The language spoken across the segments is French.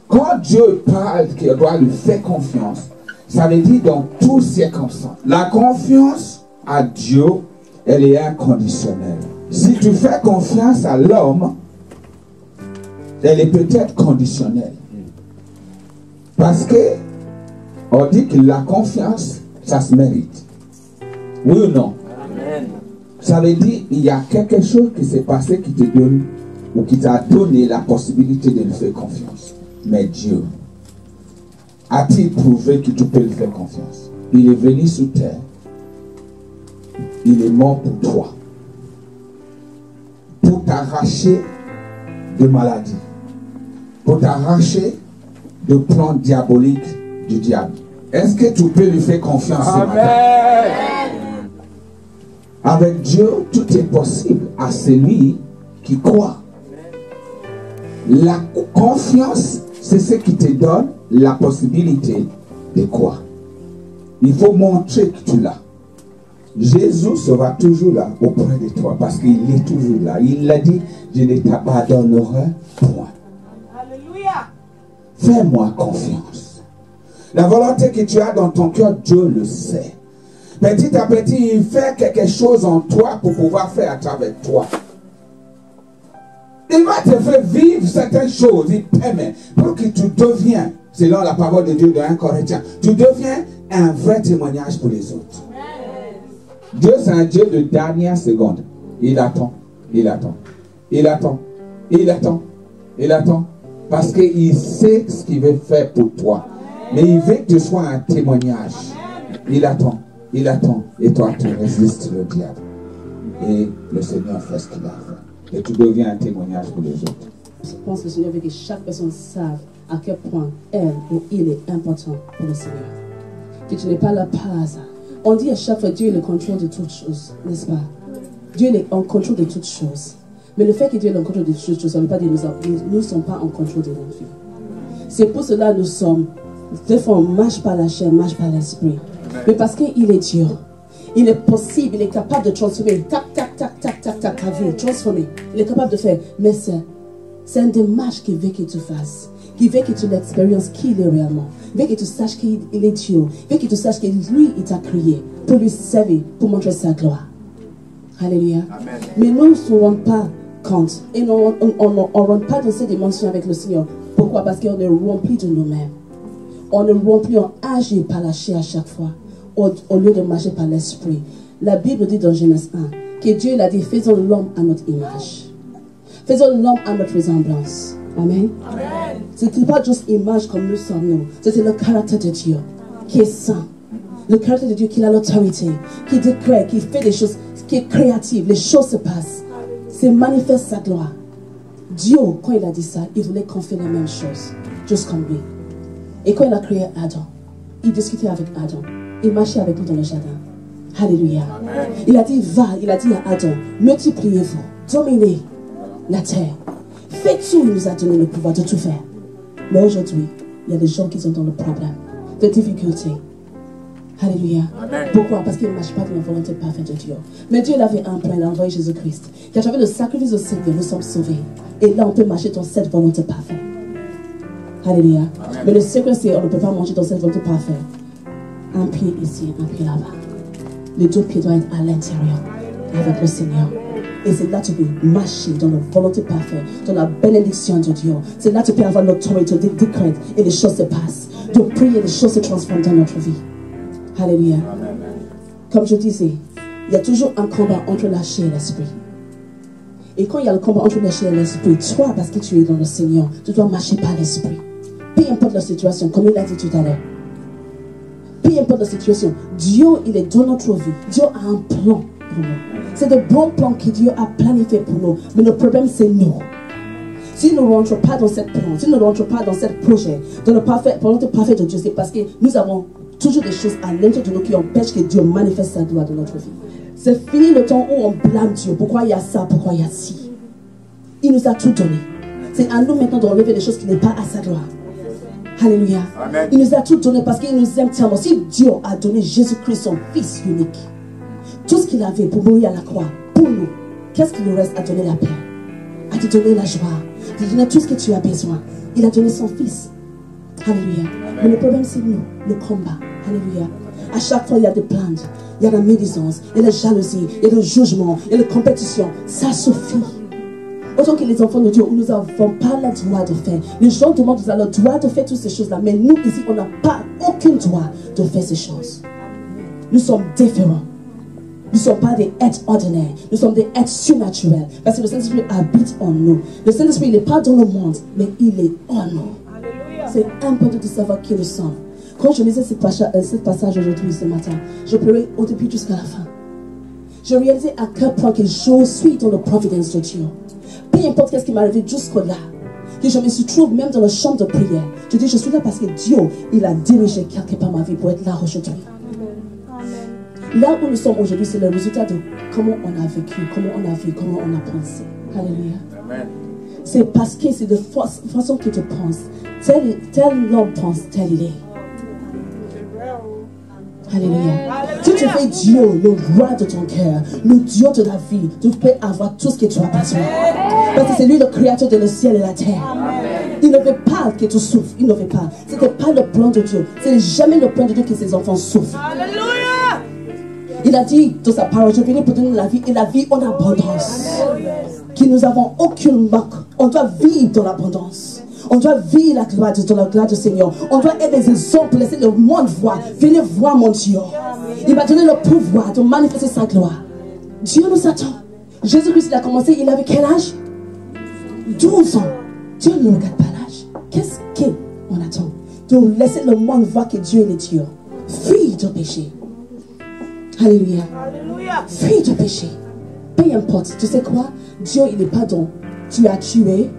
Quand Dieu parle qu'il doit lui faire confiance, ça veut dire dans toutes circonstances. La confiance à Dieu, elle est inconditionnelle. Si tu fais confiance à l'homme, elle est peut-être conditionnelle. Parce que on dit que la confiance, ça se mérite. Oui ou non? Amen. Ça veut dire qu'il y a quelque chose qui s'est passé qui te donne ou qui t'a donné la possibilité de lui faire confiance. Mais Dieu a-t-il prouvé que tu peux lui faire confiance? Il est venu sur terre. Il est mort pour toi. Pour t'arracher de maladie. Pour t'arracher de plans diaboliques du diable. Est-ce que tu peux lui faire confiance ce matin? Avec Dieu, tout est possible à celui qui croit. La confiance, c'est ce qui te donne la possibilité de croire. Il faut montrer que tu l'as. Jésus sera toujours là auprès de toi parce qu'il est toujours là. Il l'a dit, je ne t'abandonnerai point. Alléluia. Fais-moi confiance. La volonté que tu as dans ton cœur, Dieu le sait. Petit à petit, il fait quelque chose en toi pour pouvoir faire à travers toi. Il va te faire vivre certaines choses, il permet, pour que tu deviens, selon la parole de Dieu dans 1 Corinthiens, tu deviens un vrai témoignage pour les autres. Dieu, c'est un Dieu de dernière seconde. Il attend, il attend, il attend, il attend, il attend, parce qu'il sait ce qu'il veut faire pour toi. Mais il veut que tu sois un témoignage. Il attend, et toi tu résistes le diable. Et le Seigneur fait ce qu'il a fait. Et tu deviens un témoignage pour les autres. Je pense que le Seigneur veut que chaque personne sache à quel point elle ou il est important pour le Seigneur. Que tu n'es pas là par hasard. On dit à chaque fois Dieu est le contrôle de toutes choses, n'est-ce pas? Dieu est en contrôle de toutes choses. Mais le fait que Dieu est en contrôle de toutes choses, ça ne veut pas dire que nous ne sommes pas en contrôle de notre vie. C'est pour cela que nous sommes, des fois on marche par la chair, marche par l'esprit. Mais parce qu'il est Dieu, il est possible, il est capable de transformer, tac, tac, tac, tac, tac, tac, ta vie, transformer. Il est capable de faire. Mais c'est une démarche qu'il veut que tu fasses. Il veut que tu l'expériences qui il est réellement. Il veut que tu saches qu'il est Dieu. Il veut que tu saches que lui, il t'a créé pour lui servir, pour montrer sa gloire. Alléluia. Amen. Mais nous ne nous rendons pas compte. Et on ne rentre pas dans cette dimension avec le Seigneur. Pourquoi? Parce qu'on est rempli de nous-mêmes. On est rempli, on agit par la chair à chaque fois, au lieu de marcher par l'esprit. La Bible dit dans Genèse 1 que Dieu l'a dit, faisons l'homme à notre image. Faisons l'homme à notre ressemblance. Amen. Amen. Ce n'est pas juste image comme nous sommes, nous. C'est le caractère de Dieu qui est saint. Le caractère de Dieu qui a l'autorité, qui décrète, qui fait des choses, qui est créatif. Les choses se passent. C'est manifeste sa gloire. Dieu, quand il a dit ça, il voulait qu'on fasse la même chose, juste comme lui. Et quand il a créé Adam, il discutait avec Adam. Il marchait avec lui dans le jardin. Alléluia. Amen. Il a dit, il a dit à Adam, multipliez-vous, dominez la terre. Faites tout, il nous a donné le pouvoir de tout faire. Mais aujourd'hui, il y a des gens qui sont dans le problème, des difficultés. Alléluia. Amen. Pourquoi? Parce qu'ils ne marchent pas dans la volonté parfaite de Dieu. Mais Dieu avait un plan, il a envoyé Jésus-Christ. Qu'à travers le sacrifice au Seigneur, nous sommes sauvés. Et là, on peut marcher dans cette volonté parfaite. Alléluia. Amen. Mais le secret, c'est qu'on ne peut pas manger dans cette volonté parfaite. Un pied ici, un pied là-bas. Les deux pieds doivent être à l'intérieur avec le Seigneur. Et c'est là que tu peux marcher dans la volonté parfaite, dans la bénédiction de Dieu. C'est là que tu peux avoir l'autorité de décret et les choses se passent. De prier, les choses se transforment dans notre vie. Alléluia. Amen. Comme je disais, il y a toujours un combat entre la chair et l'esprit. Et quand il y a le combat entre la chair et l'esprit, toi, parce que tu es dans le Seigneur, tu dois marcher par l'esprit. Peu importe la situation, comme il a dit tout à l'heure. Peu importe la situation, Dieu, il est dans notre vie. Dieu a un plan pour nous. C'est de bons plans que Dieu a planifiés pour nous. Mais le problème, c'est nous. Si nous ne rentrons pas dans cette plan, si nous ne rentrons pas dans ce projet, dans le volonté parfaite de Dieu, c'est parce que nous avons toujours des choses à l'intérieur de nous qui empêchent que Dieu manifeste sa gloire dans notre vie. C'est fini le temps où on blâme Dieu. Pourquoi il y a ça? Pourquoi il y a ci? Il nous a tout donné. C'est à nous maintenant de relever les choses qui n'est pas à sa gloire. Alléluia. Amen. Il nous a tout donné parce qu'il nous aime tellement. Si Dieu a donné Jésus-Christ, son Fils unique, tout ce qu'il avait pour mourir à la croix, pour nous, qu'est-ce qu'il nous reste à donner la paix, à te donner la joie, à te donner tout ce que tu as besoin. Il a donné son Fils. Alléluia. Mais le problème, c'est nous, le combat. Alléluia. À chaque fois, il y a des plaintes, il y a la médisance, il y a la jalousie, il y a le jugement, il y a la compétition. Ça suffit. Autant que les enfants de Dieu, nous n'avons pas le droit de faire. Les gens demandent, nous avons le droit de faire toutes ces choses-là. Mais nous, ici, on n'a pas aucun droit de faire ces choses. Nous sommes différents. Nous ne sommes pas des êtres ordinaires. Nous sommes des êtres surnaturels. Parce que le Saint-Esprit habite en nous. Le Saint-Esprit, il n'est pas dans le monde, mais il est en nous. C'est important de savoir qui nous sommes. Quand je lisais ce passage aujourd'hui, ce matin, je pleurais au début jusqu'à la fin. Je réalisais à quel point que je suis dans la providence de Dieu. Peu importe ce qui m'est arrivé jusque-là, que je me trouve même dans la chambre de prière. Je dis, je suis là parce que Dieu, il a dirigé quelque part ma vie pour être là aujourd'hui. Là où nous sommes aujourd'hui, c'est le résultat de comment on a vécu, comment on a vu, comment on a pensé. Alléluia. C'est parce que c'est de façon que tu penses. Tel l'homme pense, tel il est. Alléluia. Si tu fais Dieu le roi de ton cœur, le Dieu de ta vie, tu peux avoir tout ce que tu as besoin. Parce que c'est lui le créateur de le ciel et la terre. Il ne veut pas que tu souffres. Il ne veut pas. Ce n'est pas le plan de Dieu. Ce n'est jamais le plan de Dieu que ses enfants souffrent. Alléluia. Il a dit dans sa parole, je viens pour donner la vie et la vie en abondance. Que nous n'avons aucune manque. On doit vivre dans l'abondance. On doit vivre la gloire du Seigneur. On doit être des exemples, laisser le monde voir. Venez voir mon Dieu. Il m'a donné le pouvoir de manifester sa gloire. Dieu nous attend. Jésus-Christ, il a commencé, il avait quel âge? 12 ans. Dieu ne regarde pas l'âge. Qu'est-ce qu'on attend? De laisser le monde voir que Dieu est Dieu. Fuis de péché. Alléluia. Fuis de péché. Peu importe. Tu sais quoi? Dieu, il n'est pas dans. Tu as tué.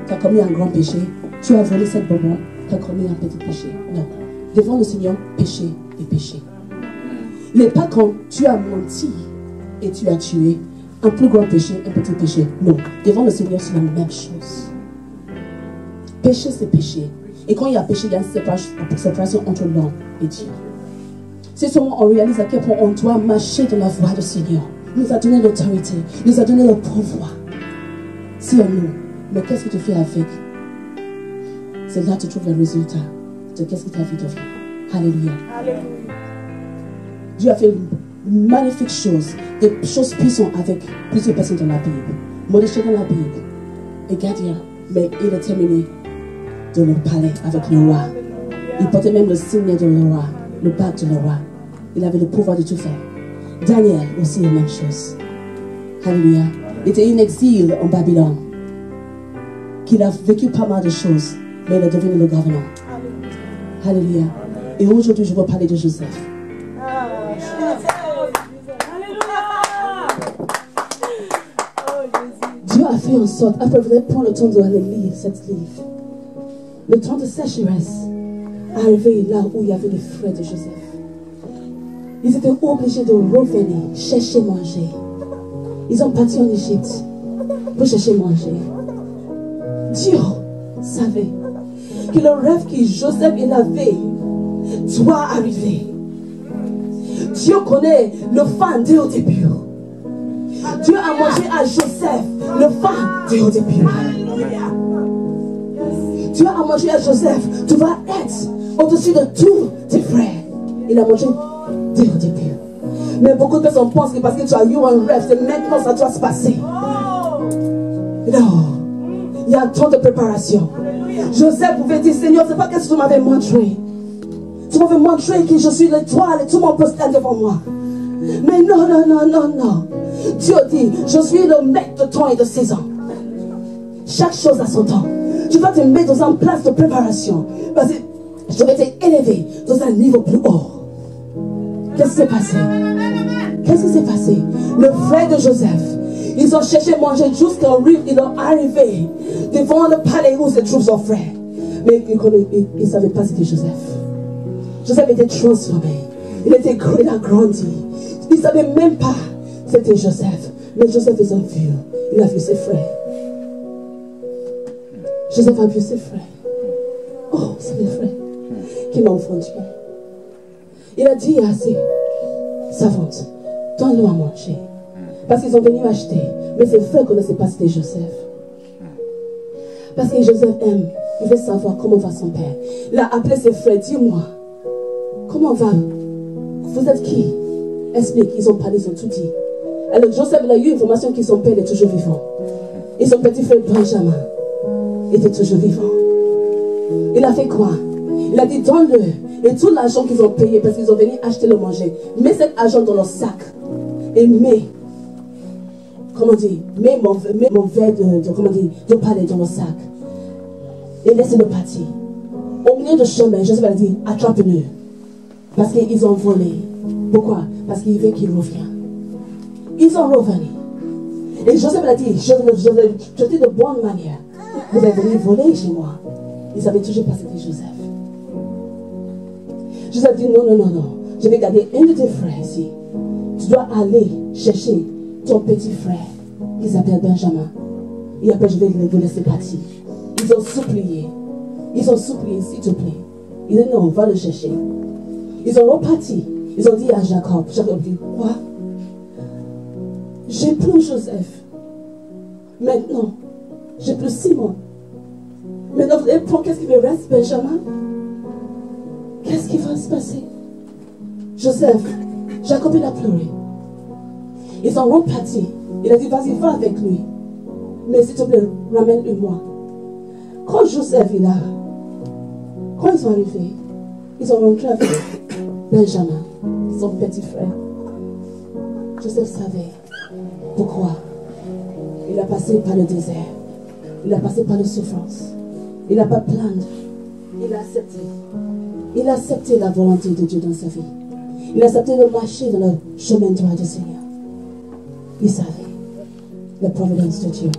Tu as commis un grand péché, tu as volé cette bonbon, tu as commis un petit péché. Non. Devant le Seigneur, péché et péché. Mais pas quand tu as menti et tu as tué, un plus grand péché, un petit péché. Non. Devant le Seigneur, c'est la même chose. Péché, c'est péché. Et quand il y a péché, il y a une séparation entre l'homme et Dieu. C'est seulement on réalise à quel point on doit marcher dans la voie du Seigneur. Il nous a donné l'autorité, il nous a donné le pouvoir. C'est en nous. Mais qu'est-ce que tu fais avec? C'est là que tu trouves le résultat de qu'est-ce que ta vie devient. Alléluia. Alléluia. Dieu a fait une magnifique chose, des choses puissantes avec plusieurs personnes dans la Bible. Mordechai dans la Bible est gardien, mais il a terminé dans le palais avec le roi. Il portait même le signe de le roi, le bac de le roi. Il avait le pouvoir de tout faire. Daniel aussi la même chose. Alléluia. Il était en exil en Babylone. Qu'il a vécu pas mal de choses, mais il est devenu le gouverneur. Alléluia. Et aujourd'hui, je veux parler de Joseph. Dieu a fait en sorte, après vous allez prendre le temps de lire cette livre. Le temps de sécheresse est arrivé là où il y avait les frères de Joseph. Ils étaient obligés de revenir chercher manger. Ils ont parti en Égypte pour chercher manger. Dieu savait que le rêve que Joseph il avait doit arriver. Dieu connaît le fan dès au début. Dieu a mangé à Joseph le fan dès au début. Dieu a mangé à Joseph. Tu vas être au-dessus de tous tes frères. Il a mangé dès au début. Mais beaucoup de personnes pensent que parce que tu as eu un rêve, c'est maintenant ça doit se passer. Non. Il y a un temps de préparation. Joseph pouvait dire, Seigneur, c'est pas ce que tu m'avais montré. Tu m'avais montré que je suis l'étoile et tout le monde peut se tenir devant moi. Mais non, non, non, non, non. Dieu dit, je suis le maître de temps et de saison. Chaque chose a son temps. Tu vas te mettre dans une place de préparation. Parce que je vais t'élever dans un niveau plus haut. Qu'est-ce qui s'est passé? Qu'est-ce qui s'est passé? Le frère de Joseph, ils ont cherché à manger jusqu'à rive, ils ont arrivé devant le palais où se trouve son frère. Mais ils ne savaient pas c'était Joseph. Joseph était transformé. Il a grandi. Ils ne savaient même pas c'était Joseph. Mais Joseph, ils ont vu. Il a vu ses frères. Joseph a vu ses frères. Oh, c'est mes frères qui m'ont enfanté. Il a dit à ses servantes, donne-nous à manger. Parce qu'ils sont venus acheter. Mais ses frères ne connaissaient pas c'était Joseph. Parce que Joseph aime Il veut savoir comment va son père. Il a appelé ses frères. Dis-moi, comment va? Vous êtes qui? Explique. Ils ont parlé, ils ont tout dit. Alors Joseph, il a eu information que son père est toujours vivant. Et son petit frère Benjamin était toujours vivant. Il a fait quoi? Il a dit, donne-le. Et tout l'argent qu'ils ont payé, parce qu'ils ont venu acheter le manger, mets cet argent dans leur sac. Et mets mon verre de palais dans le sac. Et laissez-le partir. Au milieu de chemin, Joseph a dit, attrape-le. Parce qu'ils ont volé. Pourquoi? Parce qu'il veut qu'il revienne. Ils ont revenu. Et Joseph a dit, je vais traiter de bonne manière. Vous avez venu voler chez moi. Ils savaient toujours pas c'était Joseph. Joseph dit, non. Je vais garder un de tes frères ici. Tu dois aller chercher ton petit frère qui s'appelle Benjamin. Et après, je vais vous laisser partir. Ils ont supplié, s'il te plaît. Ils ont dit, non, on va le chercher. Ils ont reparti. Ils ont dit à Jacob. Jacob dit, quoi? J'ai plus Joseph. Maintenant, j'ai plus Simon. Maintenant, vous allez prendre qu'est-ce qui me reste, Benjamin? Qu'est-ce qui va se passer? Joseph, Jacob, il a pleuré. Ils sont repartis. Il a dit, vas-y, va avec lui. Mais s'il te plaît, ramène-le-moi. Quand Joseph est là, quand ils sont arrivés, ils ont rencontré avec Benjamin, son petit frère. Joseph savait pourquoi. Il a passé par le désert. Il a passé par la souffrance. Il n'a pas plaint. Il a accepté. Il a accepté la volonté de Dieu dans sa vie. Il a accepté de marcher dans le chemin droit du Seigneur. Il savait la providence de Dieu.